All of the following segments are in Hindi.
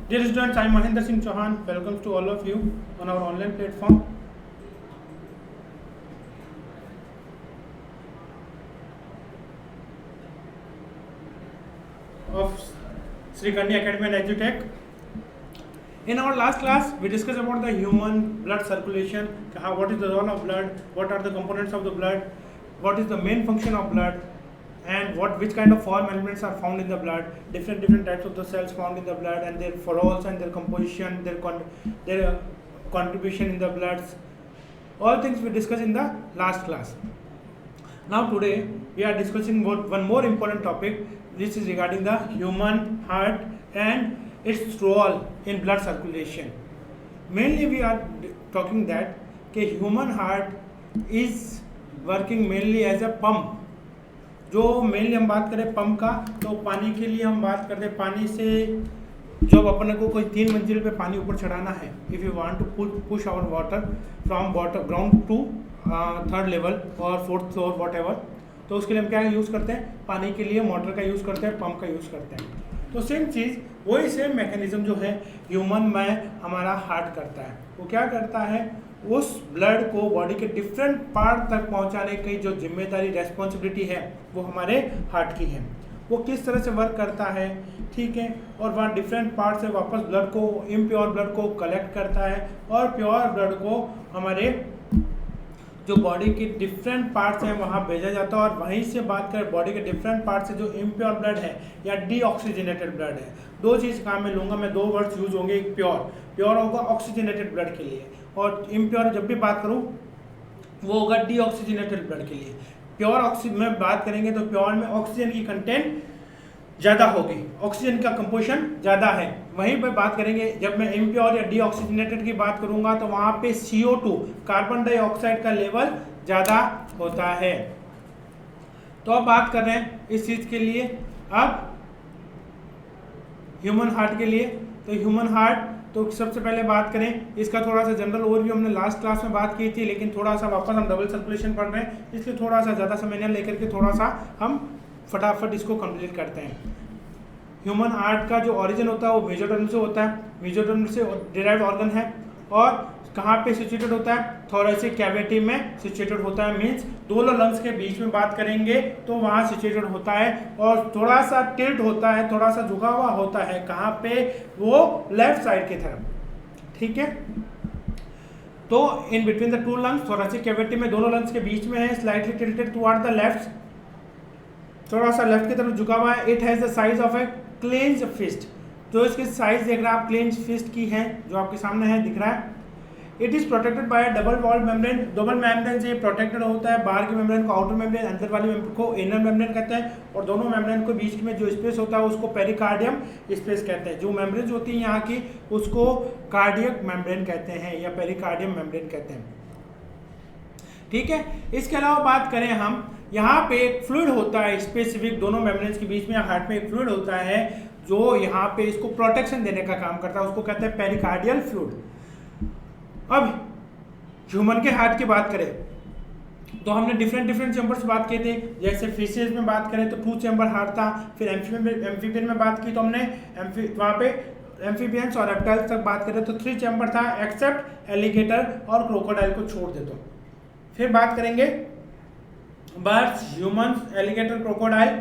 Dear students, I am Mahendra Singh Chauhan. Welcome to all of you on our online platform. Of Sri Kandi Academy and EduTech. In our last class, we discussed about the human blood circulation, what is the role of blood, what are the components of the blood, what is the main function of blood, and which kind of foreign elements are found in the blood, different types of the cells found in the blood, and their roles and their composition, their contribution in the bloods. All things we discussed in the last class. Now today we are discussing one more important topic, which is regarding the human heart and its role in blood circulation. Mainly we are talking that human heart is working mainly as a pump. जो मेनली हम बात करें पंप का, तो पानी के लिए हम बात करते हैं पानी से जब अपने को कोई 3 मंजिल पे पानी ऊपर चढ़ाना है, if you want to push our water from ground to 3rd level और 4th फ्लोर वॉट एवर, तो उसके लिए हम क्या यूज़ करते हैं, पानी के लिए मोटर का यूज़ करते हैं, पंप का यूज़ करते हैं. तो सेम चीज़ वही सेम मैकेनिज्म जो है ह्यूमन में हमारा हार्ट करता है. वो क्या करता है, उस ब्लड को बॉडी के डिफरेंट पार्ट तक पहुंचाने की जो जिम्मेदारी रेस्पॉन्सिबिलिटी है वो हमारे हार्ट की है. वो किस तरह से वर्क करता है, ठीक है, और वहाँ डिफरेंट पार्ट से वापस ब्लड को, इम्प्योर ब्लड को कलेक्ट करता है और प्योर ब्लड को हमारे जो बॉडी के डिफरेंट पार्ट्स हैं वहाँ भेजा जाता है. और वहीं से बात करें बॉडी के डिफरेंट पार्ट से जो इम्प्योर ब्लड है या डीऑक्सीजनेटेड ब्लड है, दो चीज़ काम में लूँगा मैं, 2 वर्ड्स यूज होंगे. एक प्योर होगा ऑक्सीजनेटेड ब्लड के लिए, और इम्प्योर जब भी बात करूँ वो होगा डीऑक्सीजनेटेड ब्लड के लिए. प्योर ऑक्सीजन में बात करेंगे तो प्योर में ऑक्सीजन की कंटेंट ज़्यादा होगी, ऑक्सीजन का कंपोजिशन ज़्यादा है. वहीं पर बात करेंगे जब मैं इम्प्योर या डीऑक्सीजनेटेड की बात करूँगा तो वहाँ पे CO2 कार्बन डाइऑक्साइड का लेवल ज़्यादा होता है. तो अब बात कर रहे हैं इस चीज़ के लिए, अब ह्यूमन हार्ट के लिए. तो ह्यूमन हार्ट, तो सबसे पहले बात करें इसका थोड़ा सा जनरल ओवरव्यू हमने लास्ट क्लास में बात की थी, लेकिन थोड़ा सा वापस हम डबल सर्कुलेशन पढ़ रहे हैं, इसलिए थोड़ा सा ज़्यादा समय न लेकर के थोड़ा सा हम फटाफट इसको कंप्लीट करते हैं. ह्यूमन हार्ट का जो ओरिजिन होता है वो मेसोडर्म से होता है, मेसोडर्म से डिराइव्ड ऑर्गन है, और कहाँ पे सिचुएटेड होता है, थोरेसिक कैविटी में सिचुएटेड होता है. मीन्स दोनों लंग्स के बीच में बात करेंगे तो वहाँ सिचुएटेड होता है, और थोड़ा सा टिल्ट होता है, थोड़ा सा झुका हुआ होता है. कहाँ पे, वो लेफ्ट साइड की तरफ, ठीक है. तो in between the 2 lungs, thoracic cavity में दोनों लंग्स के बीच में है, slightly tilted toward the left, थोड़ा सा लेफ्ट की तरफ झुका हुआ है. It has the size of a clenched fist, जो इसकी साइज देख रहे हैं आप क्लेंज फिस्ट की है, जो आपके सामने है दिख रहा है. It is protected by double wall membrane, double membrane से प्रोटेक्टेड होता है. बाहर के मेम्ब्रेन को आउटर मेम्ब्रेन, अंदर वाली मेम्ब्रेन को इनर मेम्ब्रेन कहते हैं, और दोनों मेम्ब्रेन के बीच में जो स्पेस होता है उसको पेरिकार्डियम स्पेस कहते हैं. जो मेम्ब्रेन होती है यहाँ की उसको कार्डियक मेम्ब्रेन कहते हैं या पेरिकार्डियम मेम्ब्रेन कहते हैं, ठीक है. इसके अलावा बात करें हम, यहाँ पे एक फ्लूइड होता है स्पेसिफिक दोनों मेम्ब्रेन्स के बीच में, हार्ट में एक फ्लूइड होता है जो यहाँ पे इसको प्रोटेक्शन देने का काम करता है, उसको कहते हैं पेरिकार्डियल फ्लूइड. अब ह्यूमन के हार्ट की बात करें तो हमने डिफरेंट चैम्बर्स बात किए थे. जैसे फिशेज में बात करें तो 2 चैम्बर हार्ट था. फिर एम्फीबियन में बात की तो हमने वहाँ पे एम्फीबियंस और रेप्टाइल्स तक बात करें तो 3 चैम्बर था, एक्सेप्ट एलिगेटर और क्रोकोडाइल को छोड़ दे तो. फिर बात करेंगे बर्ड्स, ह्यूमंस, एलिगेटर, क्रोकोडाइल,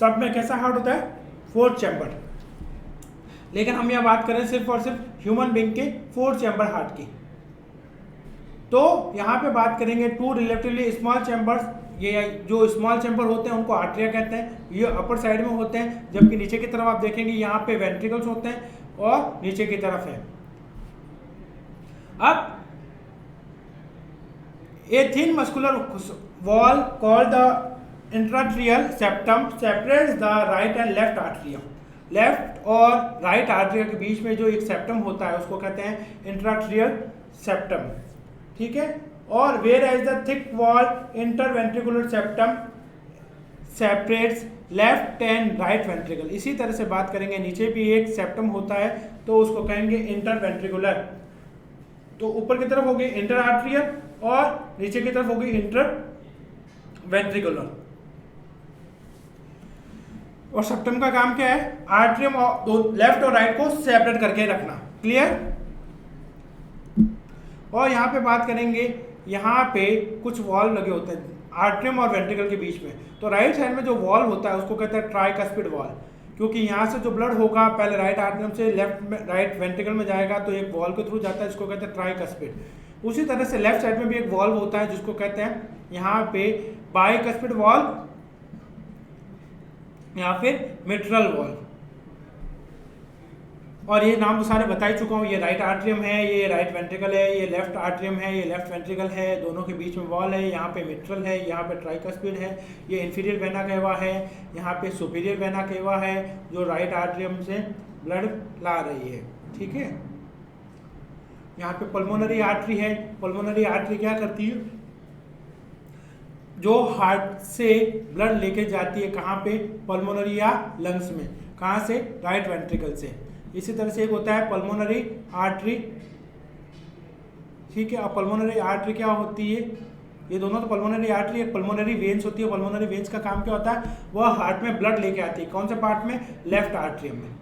सब में कैसा हार्ट होता है, 4 चैम्बर. लेकिन हम यहाँ बात करें सिर्फ और सिर्फ ह्यूमन बीइंग के 4 चैम्बर हार्ट की. तो यहाँ पे बात करेंगे 2 रिलेटिवली स्मॉल चैम्बर्स. ये जो स्मॉल चैम्बर होते हैं उनको आर्टरिया कहते हैं, ये अपर साइड में होते हैं, जबकि नीचे की तरफ आप देखेंगे यहाँ पे वेंट्रिकल्स होते हैं और नीचे की तरफ है. अब A thin muscular wall called the intraarterial septum separates the right and left arteria. Left और राइट आर्टरी के बीच में जो एक सेप्टम होता है उसको कहते हैं इंट्राआर्टेरियल सेप्टम, ठीक है. और whereas the thick wall interventricular septum separates left and right ventricle. इसी तरह से बात करेंगे, नीचे भी एक सेप्टम होता है तो उसको कहेंगे इंटरवेंट्रिकुलर. तो ऊपर की तरफ होगी इंटर आर्टरियल और नीचे की तरफ होगी इंटर वेंट्रिकुलर. और सेप्टम का काम क्या है? आर्टरियम और लेफ्ट और राइट को सेपरेट करके रखना। क्लियर? और यहाँ पे बात करेंगे, यहाँ पे कुछ वॉल्व लगे होते हैं आर्टरियम और वेंट्रिकल के बीच में। तो राइट साइड में जो वॉल्व होता है उसको कहते हैं ट्राइकस्पिड वॉल्व, क्योंकि यहाँ से जो ब्लड होगा पहले राइट आर्टरियम से लेफ्ट में राइट वेंट्रिकल में जाएगा तो एक वॉल्व के थ्रू जाता है, जिसको कहते हैं ट्राइकस्पिड। उसी तरह से लेफ्ट साइड में भी एक वॉल्व होता है जिसको कहते हैं यहाँ पे बाइकस्पिड वॉल्व या फिर मिट्रल वॉल्व। और ये नाम तो सारे बता ही चुका हूँ। ये राइट आर्टरियम है, ये राइट वेंट्रिकल है, ये लेफ्ट आर्टरियम है, ये लेफ्ट वेंट्रिकल है, दोनों के बीच में वॉल है, यहाँ पे मिट्रल है, यहाँ पे ट्राइकस्पिड है, ये इंफीरियर वेना केवा है, यहाँ पे सुपीरियर वेना केवा है जो राइट आर्टरियम से ब्लड ला रही है। ठीक है, यहाँ पे पल्मोनरी आर्टरी है। पल्मोनरी आर्टरी क्या करती है? जो हार्ट से ब्लड लेके जाती है कहाँ पे? पल्मोनरी या लंग्स में। कहाँ से? राइट वेंट्रिकल से। इसी तरह से एक होता है पल्मोनरी आर्टरी। ठीक है, अब पल्मोनरी आर्टरी क्या होती है? ये दोनों तो पल्मोनरी आर्टरी है, पल्मोनरी वेन्स होती है। पल्मोनरी वेन्स का काम क्या होता है? वह हार्ट में ब्लड लेके आती है। कौन से पार्ट में? लेफ्ट आर्टरियम में।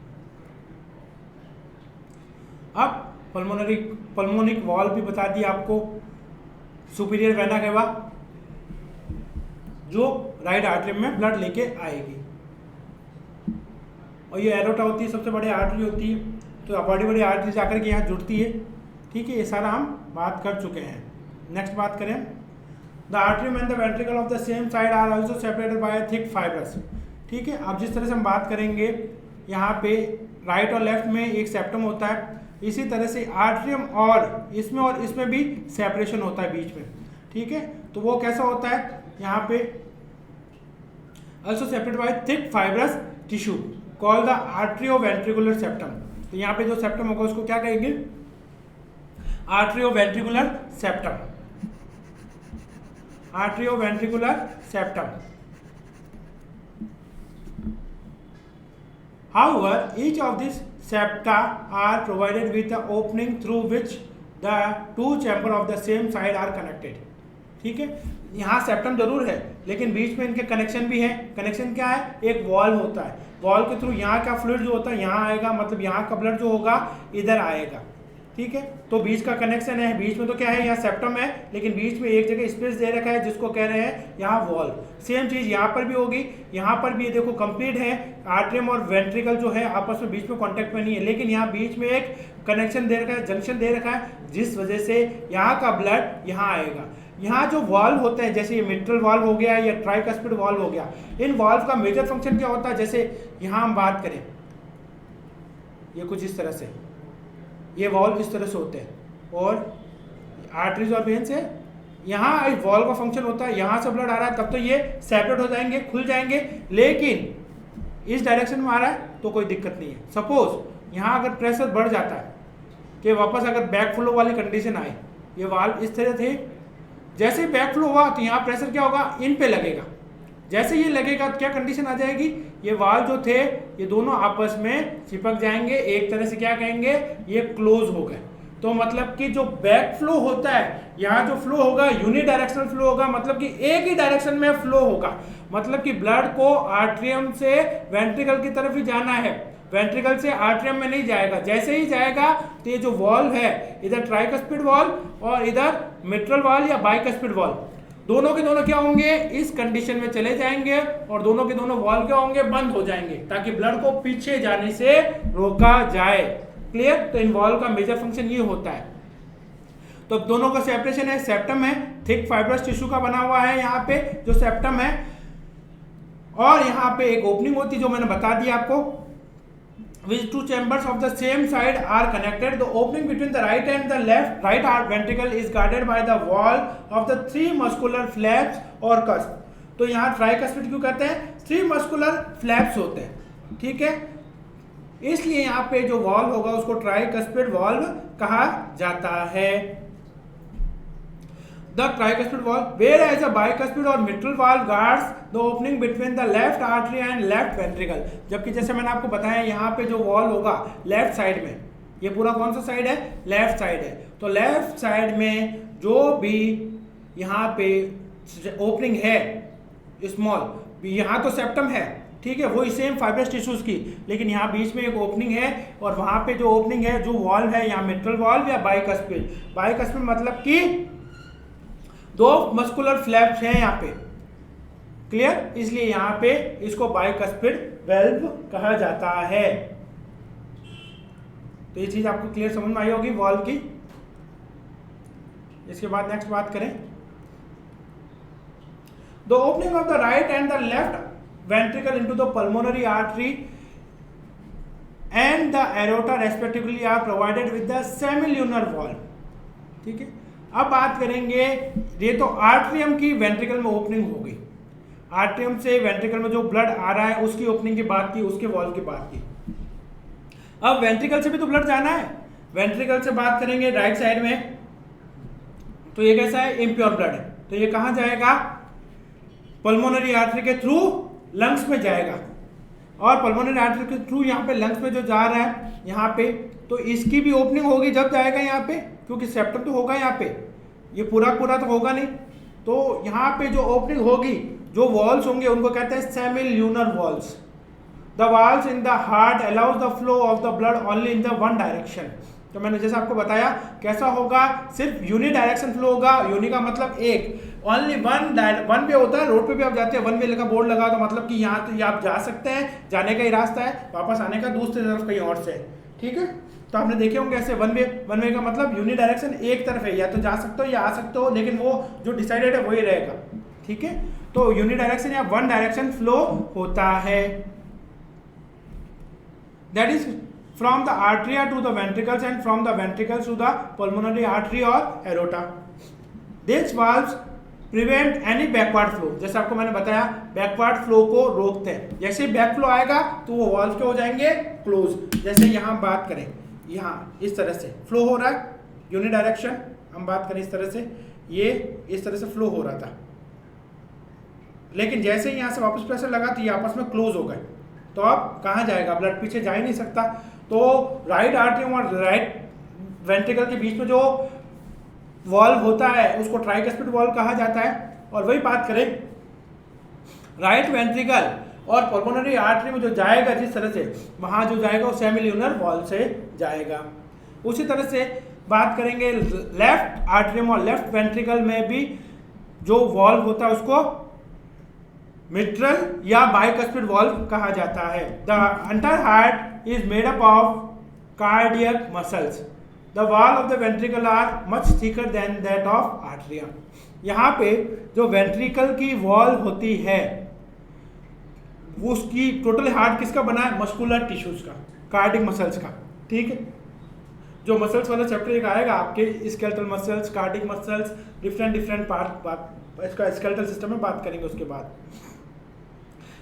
अब पल्मोनिक वॉल भी बता दिया आपको, सुपीरियर वेना केवा जो राइट आर्टरियम में ब्लड लेके आएगी। और ये एरोटा होती है, सबसे बड़ी आर्टरी होती है। तो बड़ी बड़ी आर्टरी जाकर के यहाँ जुड़ती है। ठीक है, ये सारा हम बात कर चुके हैं। नेक्स्ट बात करें, the atrium and the ventricle of the same side are also separated by a thick fibrous. ठीक है, अब जिस तरह से हम बात करेंगे यहाँ पे राइट और लेफ्ट में एक सेप्टम होता है, इसी तरह से आर्टरियम और इसमें भी सेपरेशन होता है बीच में। ठीक है, तो वो कैसा होता है? यहाँ पे also separated by thick fibrous tissue called the arterioventricular septum। तो यहाँ पे जो सेप्टम होगा उसको क्या कहेंगे? Atrioventricular septum. Atrioventricular septum. However, each of these septa are provided with an opening through which the two chambers of the same side are connected। ठीक है, यहाँ सेप्टम जरूर है लेकिन बीच में इनके कनेक्शन भी है। कनेक्शन क्या है? एक वॉल्व होता है, वॉल्व के थ्रू यहाँ का फ्लूइड जो होता है यहाँ आएगा, मतलब यहाँ का ब्लड जो होगा इधर आएगा। ठीक है, तो बीच का कनेक्शन है। बीच में तो क्या है? यहाँ सेप्टम है, लेकिन बीच में एक जगह स्पेस दे रखा है जिसको कह रहे हैं यहाँ वॉल्व। सेम चीज यहाँ पर भी होगी, यहाँ पर भी देखो कंप्लीट है। आर्टरियम और वेंट्रिकल जो है आपस में बीच में कॉन्टेक्ट में नहीं है, लेकिन यहाँ बीच में एक कनेक्शन दे रखा है, जंक्शन दे रखा है, जिस वजह से यहाँ का ब्लड यहाँ आएगा। यहाँ जो वाल्व होते हैं, जैसे ये मिट्रल वाल्व हो गया या ट्राइकस्पिड वाल्व हो गया, इन वाल्व का मेजर फंक्शन क्या होता है? जैसे यहाँ हम बात करें, ये कुछ इस तरह से, ये वाल्व इस तरह से होते हैं और आर्टरीज और वेन्स है। यहाँ इस वाल्व का फंक्शन होता है, यहाँ से ब्लड आ रहा है तब तो ये सेपरेट हो जाएंगे, खुल जाएंगे, लेकिन इस डायरेक्शन में आ रहा है तो कोई दिक्कत नहीं है। सपोज यहाँ अगर प्रेशर बढ़ जाता है कि वापस अगर बैक फ्लो वाली कंडीशन आए, ये वाल्व इस तरह थे, जैसे ही बैक फ्लो हुआ तो यहाँ प्रेशर क्या होगा? इन पे लगेगा। जैसे ये लगेगा तो क्या कंडीशन आ जाएगी? ये वाल्व जो थे ये दोनों आपस में चिपक जाएंगे, एक तरह से क्या कहेंगे? ये क्लोज हो गए। तो मतलब कि जो बैक फ्लो होता है, यहाँ जो फ्लो होगा यूनिडायरेक्शनल फ्लो होगा, मतलब कि एक ही डायरेक्शन में फ्लो होगा। मतलब कि ब्लड को आर्टरियम से वेंट्रिकल की तरफ ही जाना है, वेंट्रिकल से आर्टरियम में नहीं जाएगा। जैसे ही जाएगा तो ये जो वॉल्व है, इधर ट्राइकस्पिड वॉल्व और इधर मिट्रल वॉल्व या बाइकस्पिड वॉल्व, दोनों के दोनों क्या होंगे? इस कंडीशन में चले जाएंगे और दोनों के दोनों वॉल्व क्या होंगे? बंद हो जाएंगे, ताकि ब्लड को पीछे जाने से रोका जाए। क्लियर? तो इन वॉल्व का मेजर फंक्शन ये होता है। तो दोनों का सेपरेशन है, सेप्टम है, थिक फाइब्रस टिश्यू का बना हुआ है यहाँ पे जो सेप्टम है, और यहाँ पे एक ओपनिंग होती है जो मैंने बता दिया आपको, which two chambers of the same side are connected. The opening between the right and the right heart ventricle is guarded by the wall of the three muscular flaps or cusp। तो यहाँ ट्राइकस्पिड क्यों कहते हैं? थ्री मस्कुलर फ्लैप्स होते हैं। ठीक है, इसलिए यहाँ पे जो वॉल्व होगा उसको ट्राइकस्पिड वॉल्व कहा जाता है। The tricuspid valve, whereas a bicuspid or mitral valve guards the opening between the left artery and left ventricle। जबकि जैसे मैंने आपको बताया यहाँ पे जो वॉल्व होगा लेफ्ट साइड में, ये पूरा कौन सा साइड है? लेफ्ट साइड है। तो लेफ्ट साइड में जो भी यहाँ पे ओपनिंग है स्मॉल, यहाँ तो सेप्टम है, ठीक है, वही सेम फाइब्रस टिश्यूज की, लेकिन यहाँ बीच में एक ओपनिंग है और वहाँ पे जो ओपनिंग है, जो वॉल्व है, यहाँ मिट्रल वॉल्व या बाइकस्पिड। बाइकस्पिड मतलब कि दो मस्कुलर फ्लैप्स हैं यहाँ पे, क्लियर, इसलिए यहाँ पे इसको बाइकस्पिड वेल्व कहा जाता है। तो ये चीज आपको क्लियर समझ में आई होगी वॉल्व की। इसके बाद नेक्स्ट बात करें, the opening of the right and the left ventricle into the pulmonary artery and the aorta respectively are provided with the semilunar valve, ठीक है। अब बात करेंगे, ये तो आर्ट्रियम की वेंट्रिकल में ओपनिंग हो गई, आर्ट्रियम से वेंट्रिकल में जो ब्लड आ रहा है उसकी ओपनिंग की बात की, उसके वॉल्व की बात की। अब वेंट्रिकल से भी तो ब्लड जाना है, वेंट्रिकल से बात करेंगे राइट साइड में, तो ये कैसा है, इम्प्योर ब्लड है, तो ये कहां जाएगा, पल्मोनरी आर्टरी के थ्रू लंग्स में जाएगा, और पल्मोनरी आर्टरी के थ्रू यहाँ पे लंग्स में जो जा रहा है यहाँ पे, तो इसकी भी ओपनिंग होगी जब जाएगा यहाँ पे, क्योंकि सेप्टम तो होगा यहाँ पे, ये पूरा तो होगा नहीं, तो यहाँ पे जो ओपनिंग होगी, जो वॉल्स होंगे उनको कहते हैं semilunar walls. The walls in the heart allows the flow of the blood only in the one direction. तो मैंने जैसे आपको बताया कैसा होगा, सिर्फ यूनि डायरेक्शन फ्लो होगा, यूनि का मतलब एक, ओनली वन वे होता है, रोड पे भी आप जाते हैं वन वे का बोर्ड लगा, तो मतलब कि यहाँ तो आप जा सकते हैं, जाने का ही रास्ता है, वापस आने का दूसरी तरफ कहीं और से, ठीक है। तो आपने देखे होंगे ऐसे वन वे का मतलब यूनि डायरेक्शन एक तरफ है, या तो जा सकते हो या आ सकते हो, लेकिन वो जो डिसाइडेड है वही रहेगा, ठीक है। तो यूनि डायरेक्शन या वन डायरेक्शन फ्लो होता है, that is from the arteria to the ventricles and from the ventricles to the pulmonary artery or aorta. These valves prevent any backward flow. जैसे आपको मैंने बताया बैकवर्ड फ्लो को रोकते हैं, जैसे बैक फ्लो आएगा तो वो वाल्व के हो जाएंगे क्लोज। जैसे यहाँ बात करें, यहाँ इस तरह से फ्लो हो रहा है, यूनि डायरेक्शन, हम बात करें इस तरह से, ये इस तरह से फ्लो हो रहा था, लेकिन जैसे ही यहाँ से वापस प्रेशर लगा तो ये आपस में क्लोज हो गए, तो अब कहाँ जाएगा, ब्लड पीछे जा ही नहीं सकता। तो राइट आर्टरी और राइट वेंट्रिकल के बीच में जो वॉल्व होता है उसको ट्राइकस्पिड वॉल्व कहा जाता है। और वही बात करें राइट वेंट्रिकल और पल्मोनरी आर्टरी में जो जाएगा जिस तरह से, वहां जो जाएगा वो सेमिल्यूनर वॉल्व से जाएगा। उसी तरह से बात करेंगे लेफ्ट आर्टरी और लेफ्ट वेंट्रिकल में भी जो वॉल्व होता है उसको मिट्रल या बाइकस्पिड वॉल्व कहा जाता है। The entire heart is made up of cardiac muscles. The wall of the ventricle are much thicker than that of arteria. यहाँ पे जो वेंट्रिकल की वॉल होती है वो उसकी टोटल हार्ट किसका बना है, मस्कुलर टिश्यूज का, कार्डिक मसल्स का, ठीक है। जो मसल्स वाला चैप्टर एक आएगा आपके, skeletal muscles, cardiac muscles, different part, इसका स्केलेटल सिस्टम में बात करेंगे उसके बाद।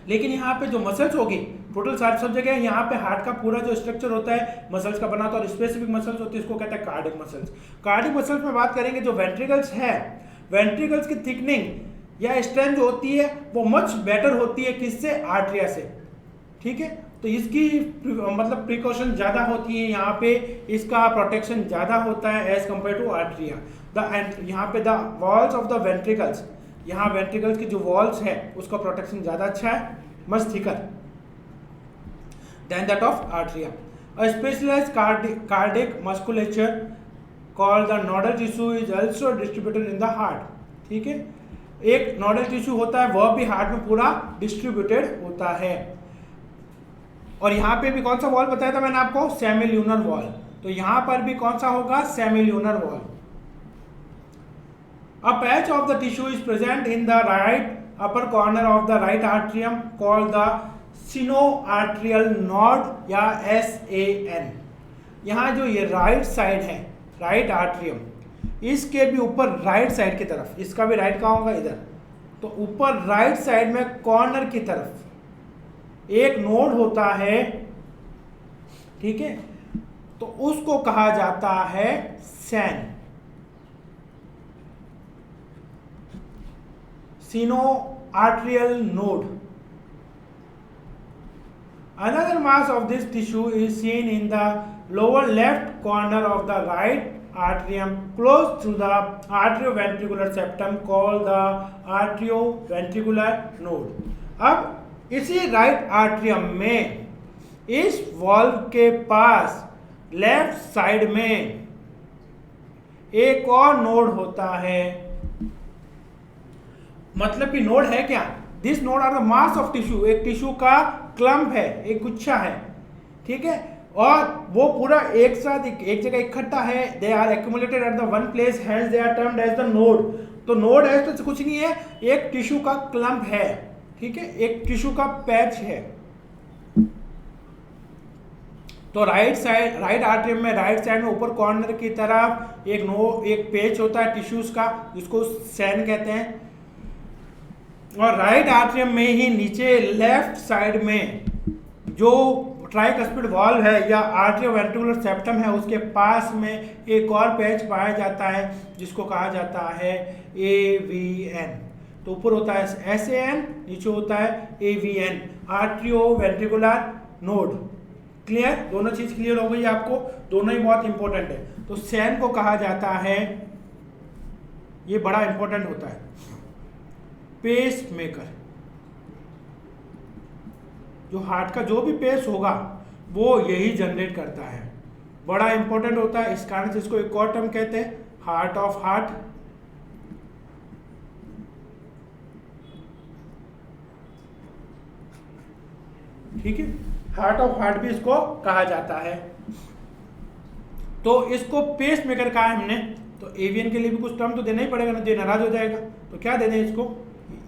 लेकिन यहाँ पे जो मसल्स होगी टोटल सारी सब जगह, यहाँ पे हार्ट का पूरा जो स्ट्रक्चर होता है मसल्स का बना, तो और स्पेसिफिक मसल्स होती है, इसको कहते हैं कार्डिक मसल्स। कार्डिक मसल्स में बात करेंगे, जो वेंट्रिकल्स है, वेंट्रिकल्स की थिकनिंग या स्ट्रेंथ जो होती है वो मच बेटर होती है किससे, आर्टरिया से, ठीक है। तो इसकी मतलब प्रिकॉशन ज़्यादा होती है, यहाँ पे इसका प्रोटेक्शन ज़्यादा होता है एज कम्पेयर टू आर्टरिया। यहाँ पे the walls of the ventricles, यहाँ वेंट्रिकल्स की जो वॉल्स है उसका प्रोटेक्शन ज़्यादा अच्छा है, much thicker than that of atria. A specialized cardiac musculature called the nodal tissue is also distributed in the heart, ठीक है। एक नोडल टिश्यू होता है वह भी हार्ट में पूरा डिस्ट्रीब्यूटेड होता है। और यहाँ पे भी कौन सा वॉल बताया था मैंने आपको, सेमिल्यूनर वॉल, तो यहाँ पर भी कौन सा होगा, semilunar valve. A patch of the tissue is present in the right upper corner of the right atrium called the sinoarterial node या SAN। यहाँ जो ये राइट साइड है, राइट आर्ट्रियम, इसके भी ऊपर राइट साइड की तरफ, इसका भी राइट कहाँ होगा, इधर, तो ऊपर राइट साइड में कॉर्नर की तरफ एक नोड होता है, ठीक है, तो उसको कहा जाता है San, sinoarterial node. Another mass of this tissue is seen in the lower left corner of the right atrium close to the arterioventricular septum called the arterioventricular node. अब इसी राइट आर्टरियम में इस वॉल्व के पास लेफ्ट साइड में एक और नोड होता है। मतलब कि नोड है क्या? This node are the mass of tissue, एक टिश्यू का क्लम्प है, एक गुच्छा है, ठीक है, और वो पूरा एक साथ एक जगह इकट्ठा है। They are accumulated at the one place, hence they are termed as the node. तो नोड है तो कुछ नहीं है, एक टिश्यू का क्लम्प है, ठीक है, एक टिश्यू का पैच है। तो राइट आर्टरियम में राइट साइड में ऊपर कॉर्नर की तरफ एक पेच होता है टिश्यूज का, जिसको सैन कहते हैं। और राइट आर्टरियम में ही नीचे लेफ्ट साइड में जो ट्राइकस्पिड वॉल्व है या आर्टरियोवेंट्रिकुलर सेप्टम है, उसके पास में एक और पैच पाया जाता है जिसको कहा जाता है AVN। तो ऊपर होता है SAN, नीचे होता है AVN, आर्टरियोवेंट्रिकुलर नोड। क्लियर? दोनों चीज क्लियर हो गई आपको? दोनों ही बहुत इंपॉर्टेंट है। तो सैन को कहा जाता है, ये बड़ा इंपॉर्टेंट होता है, पेस मेकर। जो हार्ट का जो भी पेस होगा वो यही जनरेट करता है, बड़ा इंपॉर्टेंट होता है। इस कारण से इसको एक और टर्म कहते हैं, हार्ट ऑफ हार्ट। ठीक है, हार्ट ऑफ हार्ट भी इसको कहा जाता है। तो इसको पेस मेकर कहा है हमने, तो एवीएन के लिए भी कुछ टर्म तो देना ही पड़ेगा ना, जो नाराज हो जाएगा। तो क्या दे दें इसको?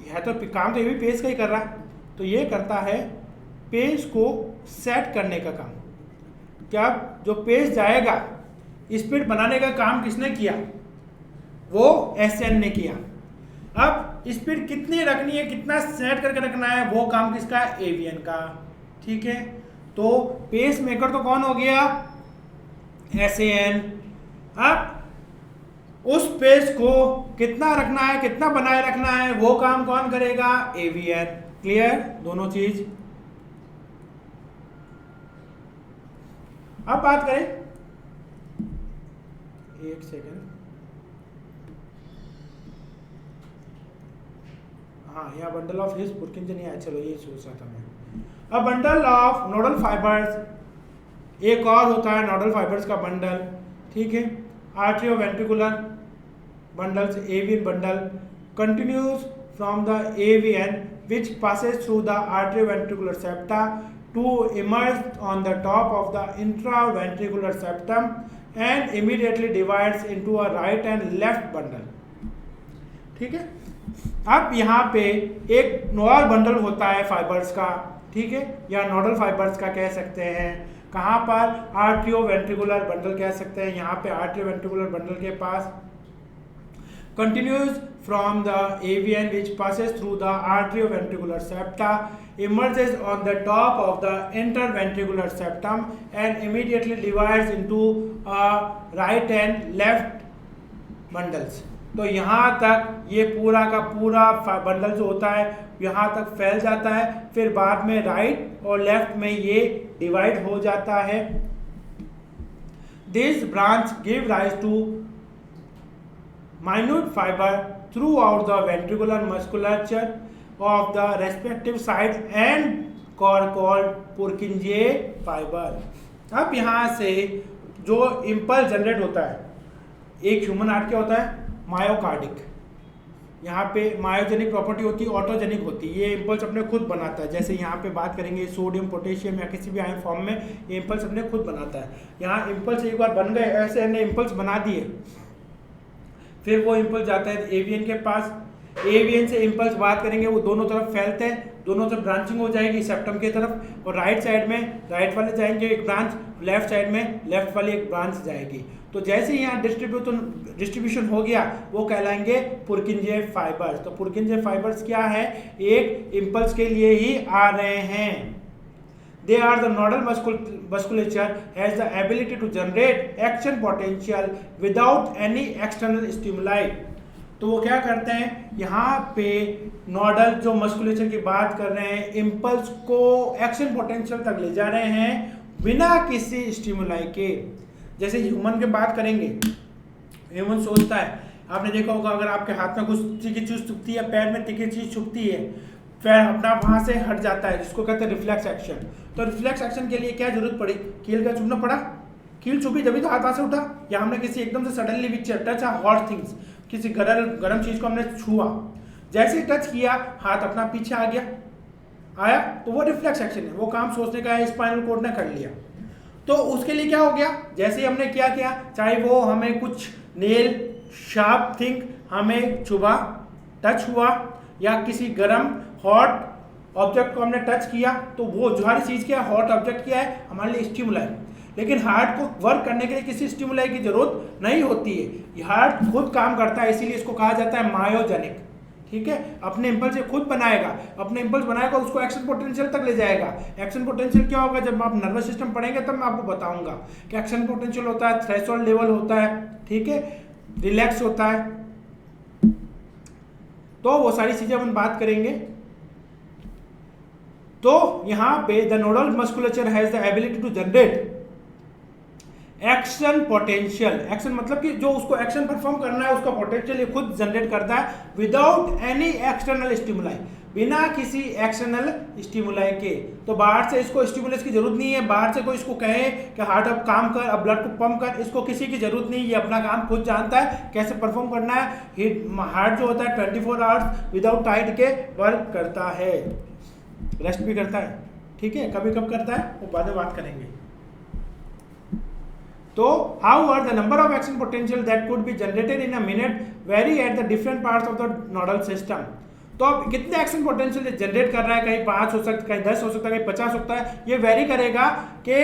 है तो काम तो ये भी पेस का ही कर रहा है, तो ये करता है पेस को सेट करने का काम। क्या जो पेस जाएगा, स्पीड बनाने का काम किसने किया? वो SN ने किया। अब स्पीड कितनी रखनी है, कितना सेट करके रखना है, वो काम किसका? एवीएन का। ठीक है, तो पेस मेकर तो कौन हो गया? SAN। अब उस पेस को कितना रखना है, कितना बनाए रखना है, वो काम कौन करेगा? AVN। क्लियर दोनों चीज? अब बात करें, एक सेकेंड, हाँ यहाँ बंडल ऑफ हिज पुरकिंजन नहीं आया, चलो ये सोच रहा था मैं। A bundle of nodal fibres, एक और होता है नोडल फाइबर्स का बंडल। ठीक है, आर्टरियोवेंट्रिकुलर bundles, AVN bundle continues from the AVN which passes through the arterioventricular septa to emerge on the top of the intraventricular septum and immediately divides into a right and left bundle। ठीक है, अब यहाँ पे एक और बंडल होता है फाइबर्स का, ठीक है, या नोडल फाइबर्स का कह सकते हैं। कहाँ पर? आर्टरियोवेंट्रिकुलर बंडल कह सकते हैं। यहाँ पे आर्टरियोवेंट्रिकुलर बंडल के पास continues from the AVN which passes through the arterioventricular septa, emerges on the top of the interventricular septum and immediately divides into right and left bundles। तो यहाँ तक ये पूरा का पूरा बंडल जो होता है यहाँ तक फैल जाता है, फिर बाद में राइट और लेफ्ट में ये डिवाइड हो जाता है। This branch give rise to minute fiber throughout the ventricular musculature of the respective side and called Purkinje fiber। अब यहाँ से जो इम्पल्स जनरेट होता है, एक ह्यूमन हार्ट क्या होता है? मायोकार्डिक। यहाँ पे मायोजेनिक प्रॉपर्टी होती है, ऑटोजेनिक होती है। ये इम्पल्स अपने खुद बनाता है। जैसे यहाँ पे बात करेंगे सोडियम, पोटेशियम या किसी भी आयन फॉर्म में ये इम्पल्स अपने खुद बनाता है। यहाँ इम्पल्स एक बार बन गए, ऐसे हमने इम्पल्स बना दिए, फिर वो इम्पल्स जाता है एवीएन के पास। एवीएन से इम्पल्स बात करेंगे, वो दोनों तरफ फैलते हैं, दोनों तरफ ब्रांचिंग हो जाएगी सेप्टम की तरफ, और राइट साइड में राइट वाले जाएंगे एक ब्रांच, लेफ्ट साइड में लेफ्ट वाली एक ब्रांच जाएगी। तो जैसे ही यहाँ डिस्ट्रीब्यूशन हो गया, वो कहलाएंगे पुरकिंजे फाइबर्स। तो पुरकिंजे फाइबर्स क्या है? एक इम्पल्स के लिए ही आ रहे हैं। They are the nodal musculature has the ability to generate action potential without any external stimuli। तो वो क्या करते हैं? यहाँ पे नोडल जो मस्कुलेचर की बात कर रहे हैं, इम्पल्स को एक्शन पोटेंशियल तक ले जा रहे हैं बिना किसी स्टिमुलाई के। जैसे ह्यूमन की बात करेंगे, ह्यूमन सोचता है, आपने देखा होगा अगर आपके हाथ में कुछ तीखी चीज छुपती है, पैर में तीखी चीज छुपती है, फिर अपना वहां से हट जाता है, जिसको कहते हैं रिफ्लेक्स एक्शन। तो रिफ्लेक्स एक्शन के लिए क्या जरूरत पड़ी, कील का चुभना पड़ा, कील चुभी जब तो हाथ वहां से उठा, या हमने किसी एकदम से सडनली विच टच हॉट थिंग्स, किसी गर्म चीज को हमने छुआ, जैसे ही टच किया हाथ अपना पीछे आ गया, आया, तो वो रिफ्लेक्स एक्शन है, वो काम सोचने का है, स्पाइनल कोड ने कर लिया। तो उसके लिए क्या हो गया, जैसे ही हमने क्या किया, चाहे वो हमें कुछ नेल शार्प थिंग हमें छुआ, टच हुआ, या किसी गर्म हॉट ऑब्जेक्ट को हमने टच किया, तो वो जो हर चीज क्या हॉट ऑब्जेक्ट क्या है हमारे लिए स्टिमुलाई। लेकिन हार्ट को वर्क करने के लिए किसी स्टिमुलाई की जरूरत नहीं होती है, हार्ट खुद काम करता है, इसीलिए इसको कहा जाता है मायोजेनिक। ठीक है, अपने इंपल्स से खुद बनाएगा, अपने इंपल्स बनाएगा, उसको एक्शन पोटेंशियल तक ले जाएगा। एक्शन पोटेंशियल क्या होगा, जब आप नर्वस सिस्टम पढ़ेंगे तब मैं आपको बताऊंगा कि एक्शन पोटेंशियल होता है, थ्रेशोल्ड लेवल होता है, ठीक है, रिलैक्स होता है, तो वो सारी चीजें अपन बात करेंगे। तो यहां पे the nodal musculature has the ability to generate action potential. Action मतलब कि जो उसको एक्शन परफॉर्म करना है उसका पोटेंशियल ये खुद जनरेट करता है, विदाउट एनी एक्सटर्नल स्टिमुलाई, बिना किसी एक्सटर्नल स्टिमुलाई के। तो बाहर से इसको स्टिमुलस की जरूरत नहीं है, बाहर से कोई इसको कहे कि हार्ट अब काम कर, अब ब्लड को पंप कर, इसको किसी की जरूरत नहीं, ये अपना काम खुद जानता है कैसे परफॉर्म करना है। हार्ट जो होता है 24 आवर्स विदाउट टाइड के वर्क करता है, रेस्ट भी करता है, ठीक है, कभी कब करता है वो बाद में बात करेंगे। तो however the number of action potential that could be generated in a minute vary at the different parts of the nodal system। तो अब कितने एक्शन पोटेंशियल जनरेट कर रहा है, कहीं 5 हो सकता है, कहीं 10 हो सकता है, कहीं 50 होता है, ये वेरी करेगा कि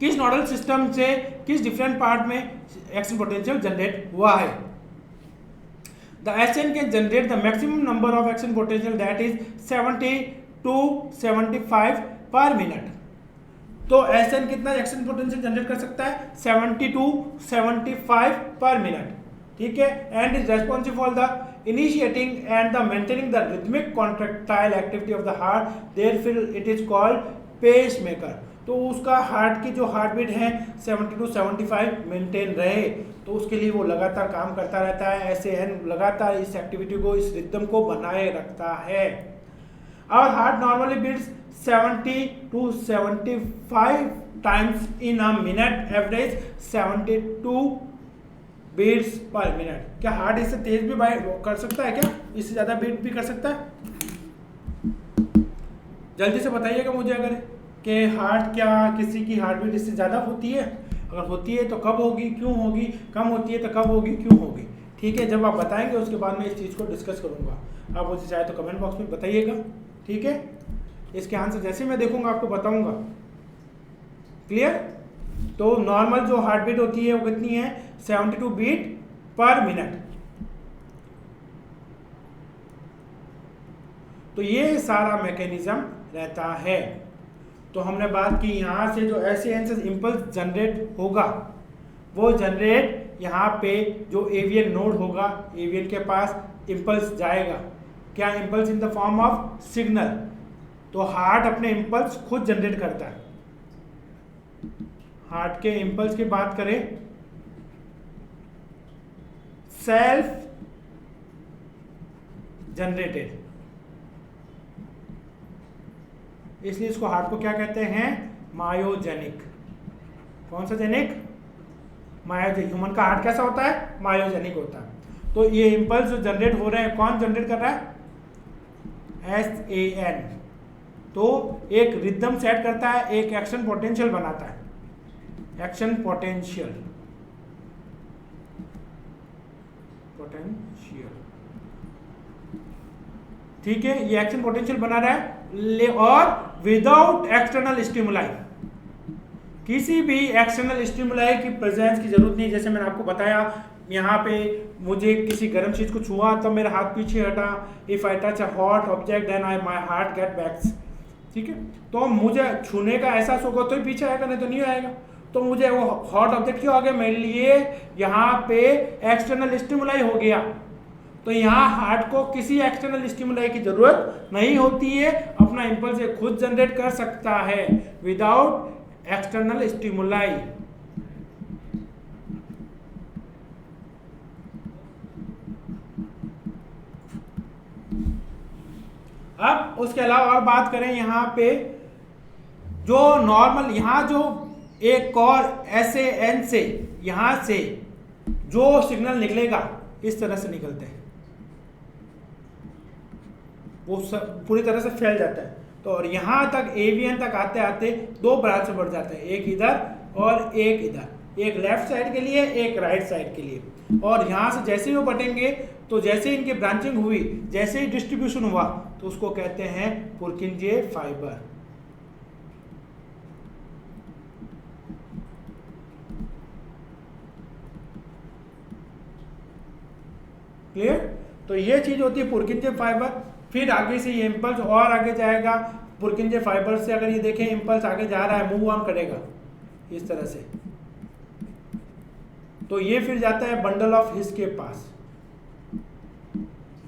किस नोडल सिस्टम से किस डिफरेंट पार्ट में एक्शन पोटेंशियल जनरेट हुआ है। The SN can generate the maximum number of action potential that is 70 to 75 per minute। तो SN कितना एक्शन पोटेंशियल जनरेट कर सकता है, 70 to 75 पर मिनट, ठीक है, and is responsible for the initiating and the maintaining the rhythmic contractile activity of the heart, therefore it is called pacemaker. तो उसका हार्ट की जो हार्ट बीट है 70 to 75 मेंटेन रहे, तो उसके लिए वो लगातार काम करता रहता है। SN लगातार इस एक्टिविटी को, इस रिदम को बनाए रखता है। Our heart normally beats 70 to 75 times in a minute, average 72 beats per minute। क्या हार्ट इससे तेज भी कर सकता है, क्या इससे ज्यादा बीट भी कर सकता है? जल्दी से बताइएगा मुझे अगर कि हार्ट क्या किसी की हार्ट बीट इससे ज्यादा होती है, अगर होती है तो कब होगी, क्यों होगी, कम होती है तो कब होगी, क्यों होगी। ठीक है, जब आप बताएंगे उसके बाद मैं इस चीज को डिस्कस करूंगा, आप मुझे चाहे तो कमेंट बॉक्स में बताइएगा, ठीक है। इसके आंसर जैसे मैं देखूंगा आपको बताऊंगा, क्लियर। तो नॉर्मल जो हार्ट बीट होती है वो कितनी है, 72 बीट पर मिनट। तो ये सारा मैकेनिज्म रहता है। तो हमने बात की यहां से जो SN से इंपल्स जनरेट होगा, वो जनरेट यहाँ पे जो एवियन नोड होगा, एवियन के पास इंपल्स जाएगा, क्या impulse in the form of signal. तो हार्ट अपने इंपल्स खुद जनरेट करता है। हार्ट के इंपल्स की बात करें, सेल्फ जनरेटेड, इसलिए इसको हार्ट को क्या कहते हैं, मायोजेनिक। कौन सा जेनिक, मायोजेनिक। ह्यूमन का हार्ट कैसा होता है, मायोजेनिक होता है। तो ये इंपल्स जो जनरेट हो रहे हैं, कौन जनरेट कर रहा है, SAN। तो एक रिदम सेट करता है, एक एक्शन पोटेंशियल बनाता है, एक्शन पोटेंशियल, ठीक है, ये एक्शन पोटेंशियल बना रहा है और विदाउट एक्सटर्नल स्टिमुलाई, किसी भी एक्सटर्नल स्टिमुलाई की प्रेजेंस की जरूरत नहीं। जैसे मैंने आपको बताया, यहाँ पे मुझे किसी गर्म चीज को छुआ तो मेरा हाथ पीछे हटा, if I touch a hot object then I my heart get backs, ठीक है। तो मुझे छूने का एहसास होगा तो ही पीछे आएगा, नहीं तो नहीं आएगा। तो मुझे वो हॉट ऑब्जेक्ट क्यों आ गया, मेरे लिए यहाँ पे एक्सटर्नल स्टिमुलाई हो गया। तो यहाँ हार्ट को किसी एक्सटर्नल स्टिमुलाई की जरूरत नहीं होती है, अपना इंपल्स ये खुद जनरेट कर सकता है विदाउट एक्सटर्नल स्टिमुलाई। अब उसके अलावा और बात करें यहाँ पे जो नॉर्मल यहाँ जो एक और SAN से यहाँ से जो सिग्नल निकलेगा इस तरह से निकलते हैं, वो सब पूरी तरह से फैल जाता है। तो और यहाँ तक AVN तक आते आते दो ब्रांच बढ़ जाते हैं, एक इधर और एक इधर, एक लेफ्ट साइड के लिए एक राइट साइड के लिए। और यहाँ से जैसे ही वो बटेंगे तो जैसे ही इनकी ब्रांचिंग हुई, जैसे ही डिस्ट्रीब्यूशन हुआ तो उसको कहते हैं पुरकिंजे फाइबर। क्लियर? तो ये चीज होती है पुरकिंजे फाइबर। फिर आगे से ये इम्पल्स और आगे जाएगा पुरकिंजे फाइबर से। अगर ये देखें इम्पल्स आगे जा रहा है, मूव ऑन करेगा इस तरह से, तो ये फिर जाता है बंडल ऑफ हिस के पास,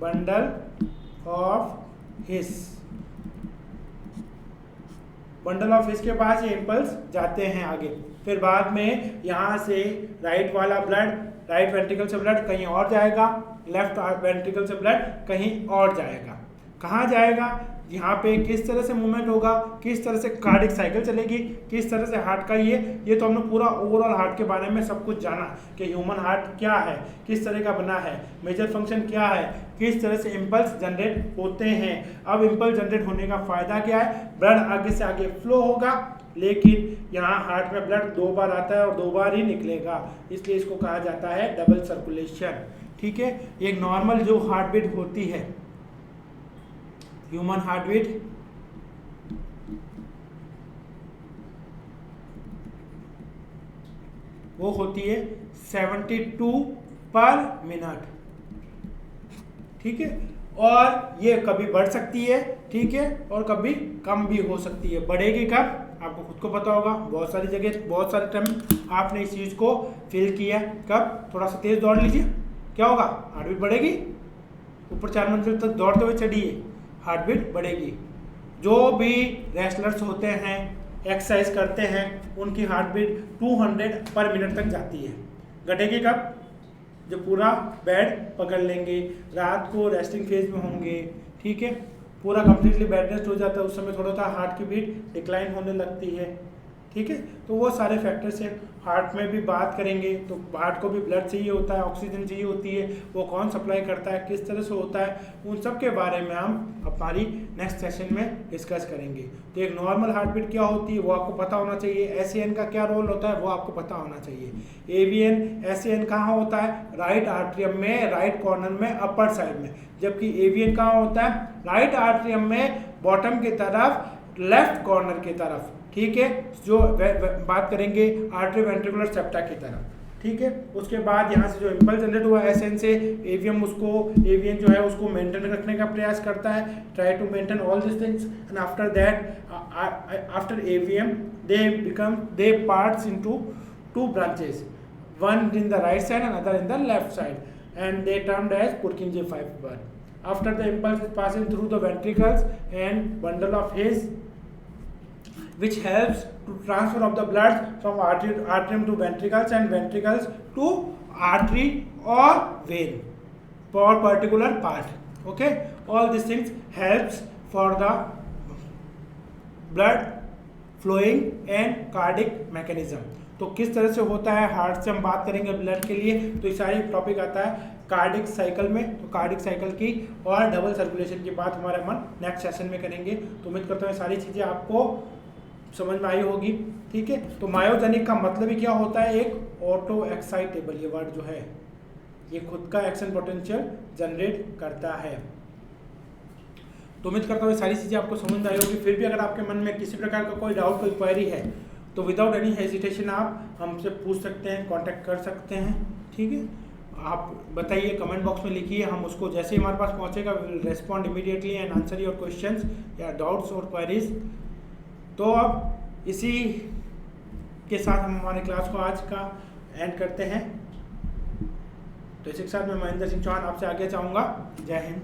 bundle of His, bundle of His के पास ये इम्पल्स जाते हैं आगे। फिर बाद में यहाँ से राइट वाला ब्लड, राइट वेंट्रिकल से ब्लड कहीं और जाएगा, लेफ्ट वेंट्रिकल से ब्लड कहीं और जाएगा। कहाँ जाएगा? यहाँ पे किस तरह से मूवमेंट होगा, किस तरह से कार्डिक साइकिल चलेगी, किस तरह से हार्ट का ये तो हमने पूरा ओवरऑल हार्ट के बारे में सब कुछ जाना कि ह्यूमन हार्ट क्या है, किस तरह का बना है, मेजर फंक्शन क्या है, किस तरह से इम्पल्स जनरेट होते हैं। अब इम्पल्स जनरेट होने का फायदा क्या है? ब्लड आगे से आगे फ्लो होगा, लेकिन यहाँ हार्ट में ब्लड 2 बार आता है और 2 बार ही निकलेगा, इसलिए इसको कहा जाता है डबल सर्कुलेशन। ठीक है, एक नॉर्मल जो हार्ट बीट होती है, ह्यूमन हार्ट बीट वो होती है 72 पर मिनट। ठीक है, और ये कभी बढ़ सकती है, ठीक है, और कभी कम भी हो सकती है। बढ़ेगी कब? आपको खुद को पता होगा, बहुत सारी जगह बहुत सारे टाइम आपने इस चीज को फील किया। कब? थोड़ा सा तेज दौड़ लीजिए, क्या होगा? हार्ट बीट बढ़ेगी। ऊपर 4 मंजिल तक दौड़ते हुए चढ़िए, हार्ट बीट बढ़ेगी। जो भी रेसलर्स होते हैं, एक्सरसाइज करते हैं, उनकी हार्ट बीट 200 पर मिनट तक जाती है। घटेगी कब? जब पूरा बेड पकड़ लेंगे, रात को रेस्टिंग फेज में होंगे, ठीक है, पूरा कंप्लीटली बेड रेस्ट हो जाता है, उस समय थोड़ा सा हार्ट की बीट डिक्लाइन होने लगती है। ठीक है, तो वो सारे फैक्टर्स हैं। हार्ट में भी बात करेंगे तो हार्ट को भी ब्लड चाहिए होता है, ऑक्सीजन चाहिए होती है, वो कौन सप्लाई करता है, किस तरह से होता है, उन सब के बारे में हम हमारी नेक्स्ट सेशन में डिस्कस करेंगे। तो एक नॉर्मल हार्ट बीट क्या होती है वो आपको पता होना चाहिए, SAN का क्या रोल होता है वो आपको पता होना चाहिए। AVN SAN कहाँ होता है? राइट आर्ट्रियम में, राइट कॉर्नर में, अपर साइड में, जबकि AVN कहाँ होता है? राइट आर्ट्रियम में, बॉटम की तरफ, लेफ्ट कॉर्नर की तरफ। ठीक है, जो बात करेंगे आर्टरी वेंट्रिकुलर सेप्टा की तरफ। ठीक है, उसके बाद यहाँ से जो इम्पल्स जनरेट हुआ SN से, AVN जो है उसको मेंटेन रखने का प्रयास करता है, try to maintain all this things, and after that after AVM they parts into 2 branches, one in the right side and another in the left side, and they termed as Purkinje fiber. After the impulse is passing through the ventricles and bundle of His, which helps to transfer of the blood from atrium to ventricles and ventricles to artery or vein for particular part. Okay, all these things helps for the blood flowing and cardiac mechanism. तो किस तरह से होता है हार्ट से हम बात करेंगे ब्लड के लिए, तो ये सारी टॉपिक आता है कार्डिक साइकिल में। तो कार्डिक साइकिल की और डबल सर्कुलेशन की बात हमारे मन नेक्स्ट सेशन में करेंगे। तो उम्मीद करता हूँ सारी चीज़ें आपको समझ में आई होगी। ठीक है, तो मायोजेनिक का मतलब ही क्या होता है? एक ऑटो एक्साइटेबल, ये वर्ड जो है ये खुद का एक्शन पोटेंशियल जनरेट करता है। तो उम्मीद करता हूँ सारी चीज़ें आपको समझ में आई होगी। फिर भी अगर आपके मन में किसी प्रकार का कोई डाउट, कोई क्वेरी है, तो विदाउट एनी हेजिटेशन आप हमसे पूछ सकते हैं, कांटेक्ट कर सकते हैं। ठीक है, आप बताइए, कमेंट बॉक्स में लिखिए, हम उसको जैसे ही हमारे पास पहुंचेगा we will respond immediately and answer your questions या डाउट्स और क्वेरीज। तो अब इसी के साथ हम हमारे क्लास को आज का एंड करते हैं। तो इसी के साथ मैं महेंद्र सिंह चौहान आपसे आगे चाहूँगा। जय हिंद।